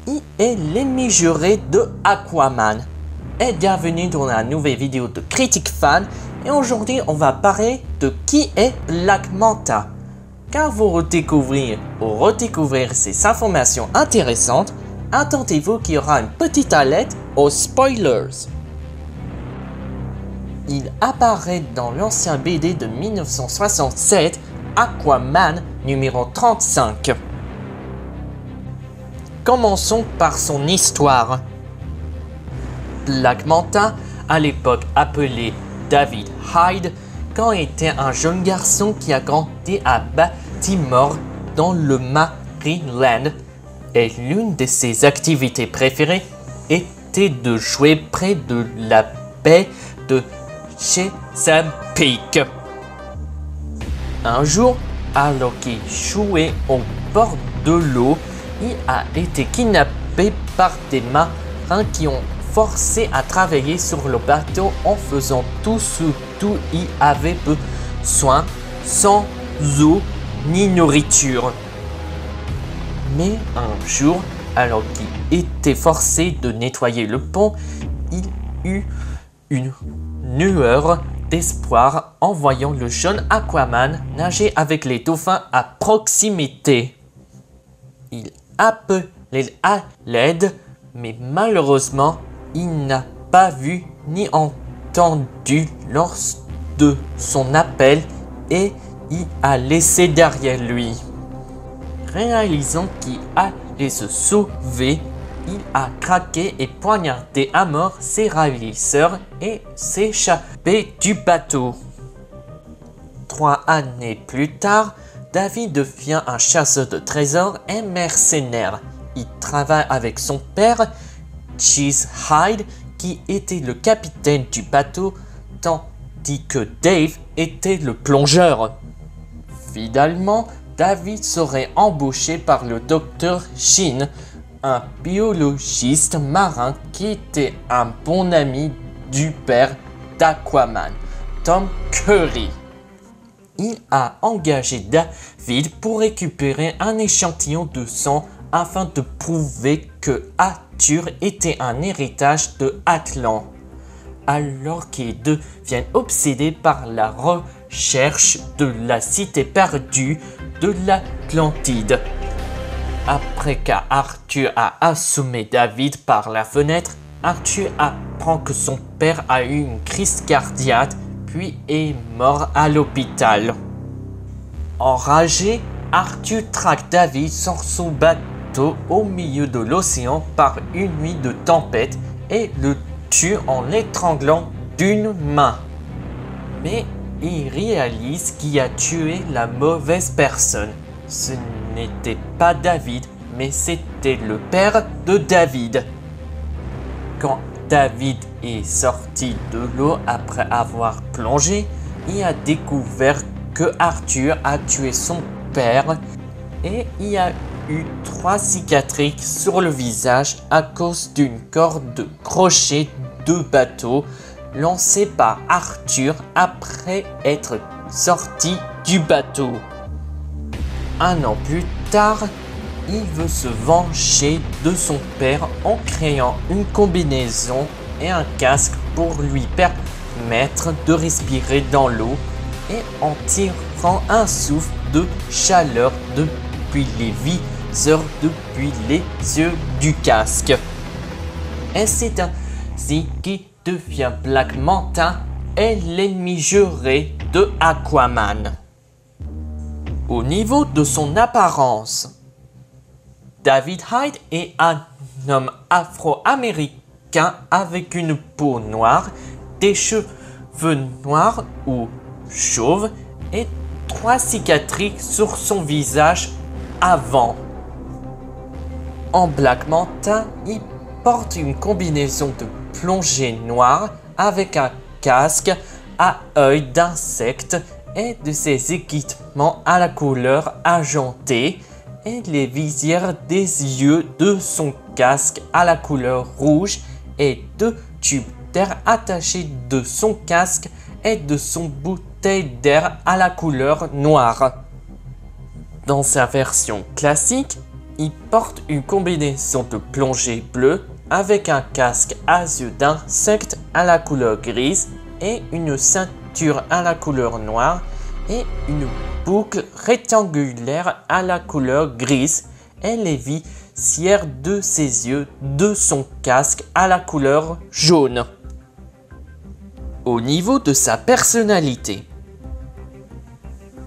il est l'ennemi juré de Aquaman. Et bienvenue dans la nouvelle vidéo de Critique Fan. Et aujourd'hui, on va parler de qui est Black Manta. Car vous redécouvrir ces informations intéressantes, attendez-vous qu'il y aura une petite alerte aux spoilers. Il apparaît dans l'ancien BD de 1967, Aquaman numéro 35. Commençons par son histoire. Black Manta, à l'époque appelé David Hyde, quand était un jeune garçon qui a grandi à Baltimore dans le Maryland, et l'une de ses activités préférées était de jouer près de la baie de Chesapeake. Un jour, alors qu'il jouait au bord de l'eau, il a été kidnappé par des marins qui ont forcé à travailler sur le bateau en faisant tout ce dont il avait besoin, sans eau ni nourriture. Mais un jour, alors qu'il était forcé de nettoyer le pont, il eut une lueur d'espoir en voyant le jeune Aquaman nager avec les dauphins à proximité. Il appelait à l'aide, mais malheureusement, il n'a pas vu ni entendu lors de son appel et il a laissé derrière lui. Réalisant qu'il allait se sauver, il a craqué et poignardé à mort ses ravisseurs et s'échappé du bateau. 3 années plus tard, David devient un chasseur de trésors et mercenaire. Il travaille avec son père, Cheese Hyde, qui était le capitaine du bateau, tandis que Dave était le plongeur. Finalement, David serait embauché par le docteur Sheen, un biologiste marin qui était un bon ami du père d'Aquaman, Tom Curry. Il a engagé David pour récupérer un échantillon de sang afin de prouver que Arthur était un héritage de Atlan, alors qu'ils deviennent obsédés par la recherche de la cité perdue de l'Atlantide. Après qu'Arthur a assommé David par la fenêtre, Arthur apprend que son père a eu une crise cardiaque puis est mort à l'hôpital. Enragé, Arthur traque David sur son bateau au milieu de l'océan par une nuit de tempête et le tue en l'étranglant d'une main. Mais il réalise qu'il a tué la mauvaise personne. Ce n'était pas David, mais c'était le père de David. Quand David est sorti de l'eau après avoir plongé, il a découvert que Arthur a tué son père et il a eu 3 cicatrices sur le visage à cause d'une corde de crochet de bateau lancée par Arthur après être sorti du bateau. 1 an plus tard, il veut se venger de son père en créant une combinaison et un casque pour lui permettre de respirer dans l'eau et en tirant un souffle de chaleur depuis les viseurs, depuis les yeux du casque. Et c'est ainsi qu'il devient Black Manta et l'ennemi juré de Aquaman. Au niveau de son apparence, David Hyde est un homme afro-américain avec une peau noire, des cheveux noirs ou chauves et 3 cicatrices sur son visage avant. En Black Manta, il porte une combinaison de plongée noire avec un casque à œil d'insecte et de ses équipements à la couleur argentée et les visières des yeux de son casque à la couleur rouge et 2 tubes d'air attachés de son casque et de son bouteille d'air à la couleur noire. Dans sa version classique, Il porte une combinaison de plongée bleue avec un casque à yeux d'insecte à la couleur grise et une ceinture à la couleur noire et une boucle rectangulaire à la couleur grise et les visières de ses yeux de son casque à la couleur jaune. Au niveau de sa personnalité,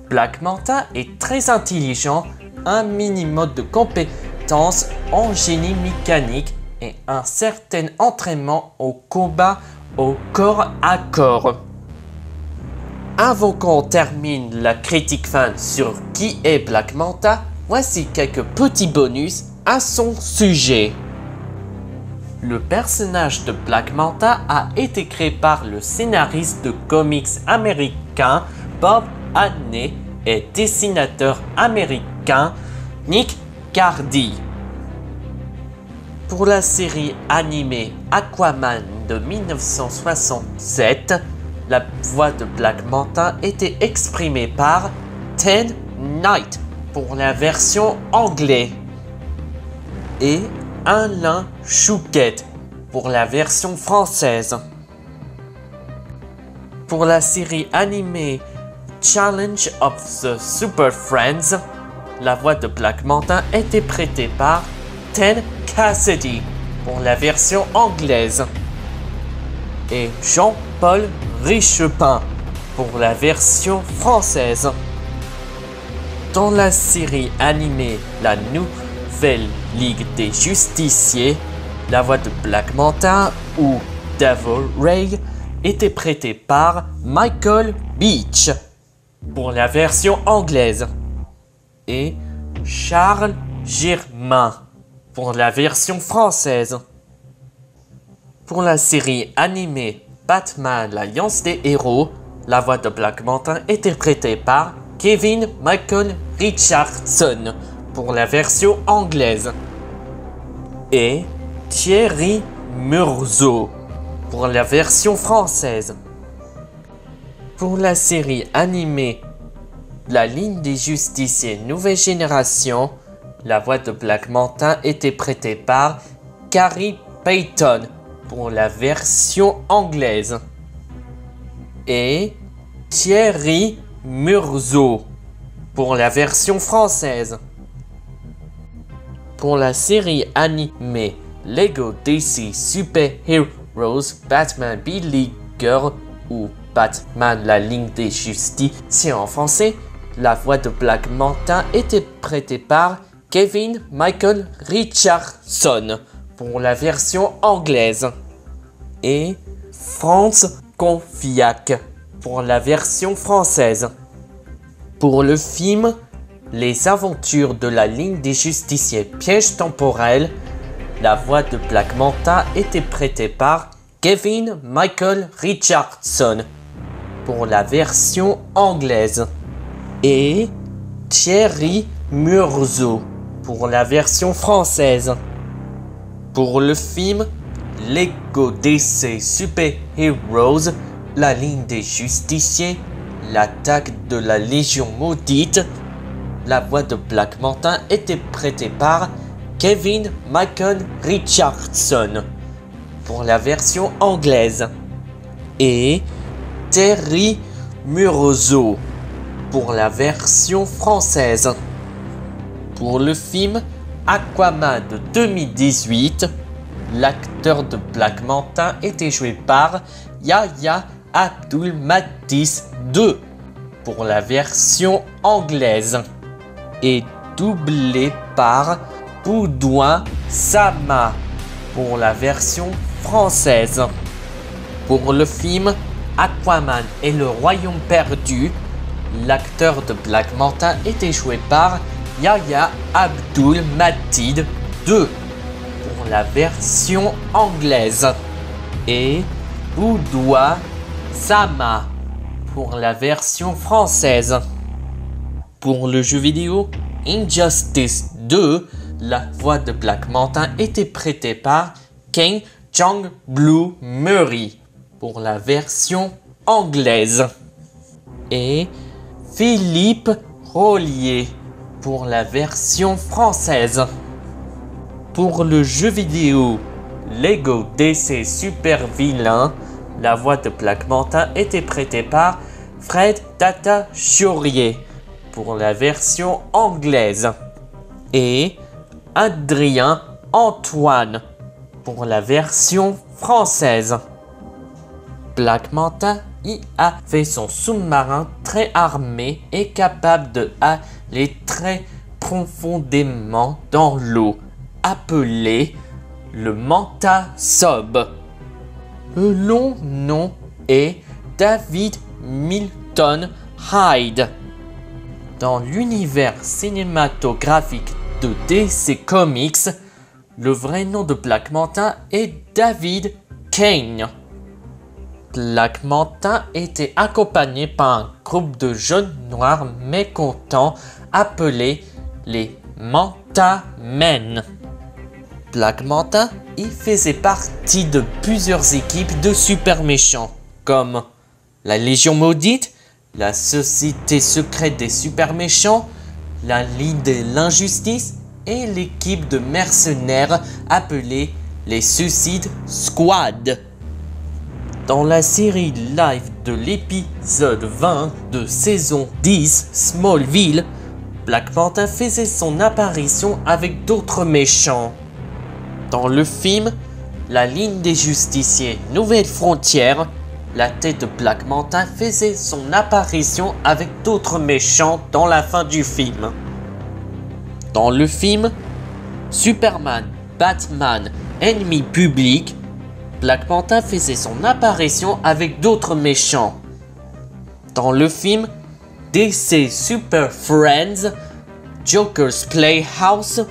Black Manta est très intelligent, un minimum de compétences en génie mécanique et un certain entraînement au combat au corps à corps. Avant qu'on termine la critique fan sur qui est Black Manta, voici quelques petits bonus à son sujet. Le personnage de Black Manta a été créé par le scénariste de comics américain Bob Haney et dessinateur américain Nick Cardy. Pour la série animée Aquaman de 1967, la voix de Black Manta était exprimée par Ted Knight pour la version anglaise et Alain Chouquette pour la version française. Pour la série animée Challenge of the Super Friends, la voix de Black Manta était prêtée par Ted Cassidy pour la version anglaise et Jean-Paul Richepin pour la version française. Dans la série animée La Nouvelle Ligue des Justiciers, la voix de Black Manta ou Devil Ray était prêtée par Michael Beach pour la version anglaise et Charles Germain pour la version française. Pour la série animée Batman, l'Alliance des Héros, la voix de Black Manta était prêtée par Kevin Michael Richardson pour la version anglaise et Thierry Meursault pour la version française. Pour la série animée La Ligue des Justiciers Nouvelle Génération, la voix de Black Manta était prêtée par Carrie Payton pour la version anglaise et Thierry Meursault pour la version française. Pour la série animée Lego DC Super Heroes Batman B-Leaguer ou Batman la Ligue des Justiciers en français, la voix de Black Manta était prêtée par Kevin Michael Richardson pour la version anglaise et Franz Confiac pour la version française. Pour le film Les Aventures de la Ligue des Justiciers Piège temporel, la voix de Black Manta était prêtée par Kevin Michael Richardson pour la version anglaise et Thierry Meursault pour la version française. Pour le film Lego DC Super Heroes, la Ligue des Justiciers, l'attaque de la Légion maudite, la voix de Black Manta était prêtée par Kevin Michael Richardson pour la version anglaise et Thierry Meursault pour la version française. Pour le film Aquaman de 2018, l'acteur de Black Manta était joué par Yahya Abdul-Mateen II pour la version anglaise et doublé par Boudouin Sama pour la version française. Pour le film Aquaman et le Royaume perdu, l'acteur de Black Manta était joué par Yahya Abdul-Mateen II pour la version anglaise et Boudouin Sama pour la version française. Pour le jeu vidéo Injustice 2, la voix de Black Manta était prêtée par King Jong Blue Murray pour la version anglaise et Philippe Rollier pour la version française. Pour le jeu vidéo Lego DC Super Villain, la voix de Black Manta était prêtée par Fred Tatasciore pour la version anglaise et Adrien Antoine pour la version française. Black Manta y a fait son sous-marin très armé et capable de aller très profondément dans l'eau, appelé le Manta Sub. Le long nom est David Milton Hyde. Dans l'univers cinématographique de DC Comics, le vrai nom de Black Manta est David Kane. Black Manta était accompagné par un groupe de jeunes noirs mécontents appelés les Manta Men. Black Manta y faisait partie de plusieurs équipes de super méchants, comme la Légion Maudite, la Société secrète des super méchants, la Ligue de l'injustice et l'équipe de mercenaires appelée les Suicide Squad. Dans la série live de l'épisode 20 de saison 10 Smallville, Black Manta faisait son apparition avec d'autres méchants. Dans le film La Ligne des Justiciers Nouvelle Frontière, la tête de Black Manta faisait son apparition avec d'autres méchants dans la fin du film. Dans le film Superman, Batman, Ennemi public, Black Manta faisait son apparition avec d'autres méchants. Dans le film DC Super Friends, Joker's Playhouse,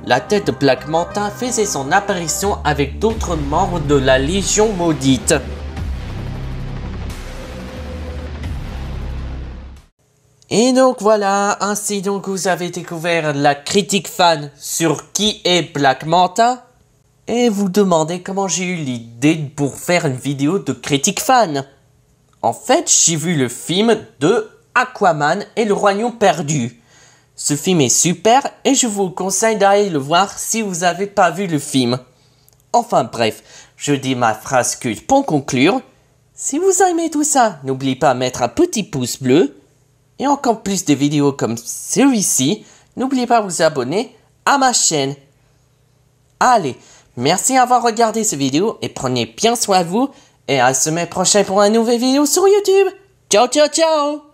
la tête de Black Manta faisait son apparition avec d'autres membres de la Légion Maudite. Et donc voilà, ainsi donc vous avez découvert la critique fan sur qui est Black Manta. Et vous demandez comment j'ai eu l'idée pour faire une vidéo de critique fan. En fait, j'ai vu le film de Aquaman et le Royaume perdu. Ce film est super et je vous conseille d'aller le voir si vous n'avez pas vu le film. Enfin bref, je dis ma phrase culte pour conclure. Si vous aimez tout ça, n'oubliez pas de mettre un petit pouce bleu. Et encore plus de vidéos comme celui-ci, n'oubliez pas de vous abonner à ma chaîne. Allez, merci d'avoir regardé cette vidéo et prenez bien soin de vous. Et à la semaine prochaine pour une nouvelle vidéo sur YouTube. Ciao, ciao, ciao!